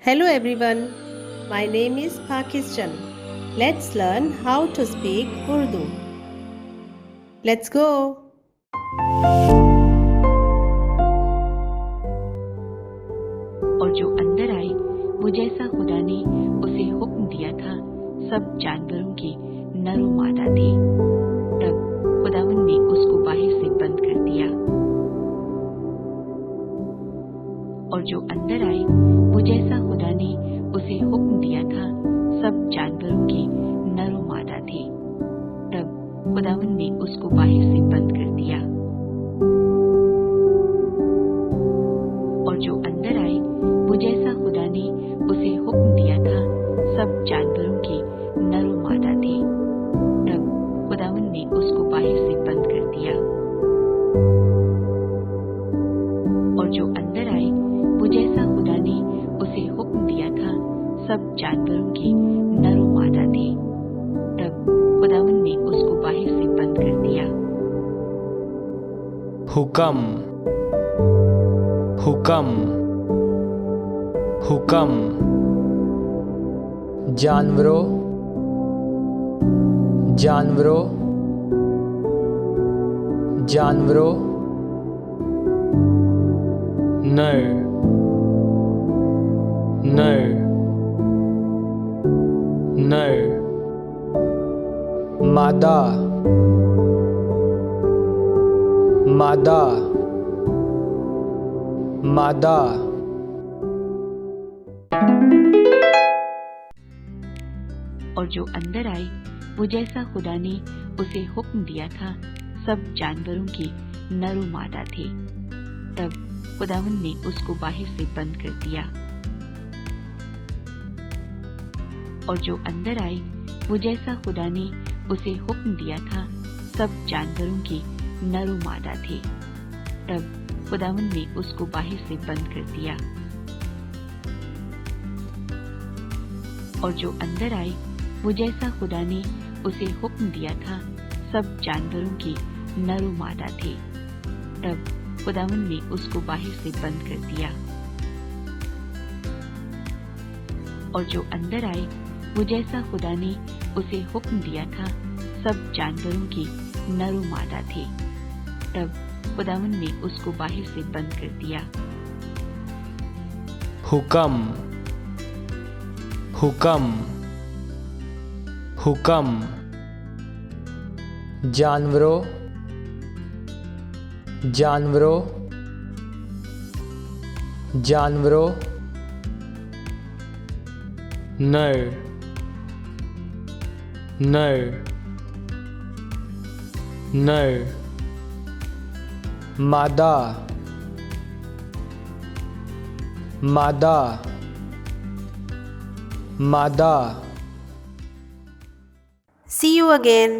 Hello everyone, my name is Pakistan. Let's learn how to speak Urdu. Let's go. और जो अंदर आई वो जैसा खुदा ने उसे हुक्म दिया था सब जानवरों की नर व मादा थी। तब खुदावंद ने उसको बाहर से बंद कर दिया। और जो अंदर आई वो जैसा खुदा ने उसे हुक्म दिया था सब जानवरों की नर व मादा थी। तब खुदावंद ने उसको बाहर से बंद कर दिया। और जो अंदर आई वो जैसा खुदा ने उसे हुक्म दिया था सब जानवरों की नर व मादा थी। तब खुदावंद ने उसको बाहर से बंद कर दिया। और जो अंदर आई वो जैसा खुदा ने उसे हुक्म दिया था सब जानवरों की नर व मादा थी। तब खुदावंद ने उसको बाहर से बंद कर दिया। हुकम हुकम हुकम जानवरों जानवरों जानवरों नर नर नर मादा मादा मादा और जो अंदर आई वो जैसा खुदा ने उसे हुक्म दिया था सब जानवरों की नर व मादा थी। तब खुदावंद ने उसको बाहर से बंद कर दिया। और जो अंदर आई वो जैसा खुदा ने उसे हुक्म दिया था सब जानवरों की नर व मादा थी। तब खुदावंद ने उसको बाहर से बंद कर दिया। और जो अंदर आई वो जैसा खुदा ने उसे हुक्म दिया था सब जानवरों की नर व मादा थी। तब खुदावंद ने उसको बाहर से बंद कर दिया। और जो अंदर आई वो जैसा खुदा ने उसे हुक्म दिया था सब जानवरों की नर व मादा थी। तब खुदावंद ने उसको बाहर से बंद कर दिया। हुकम हुकम हुकम जानवरों जानवरों जानवरों नर नर नर मादा मादा मादा See you again.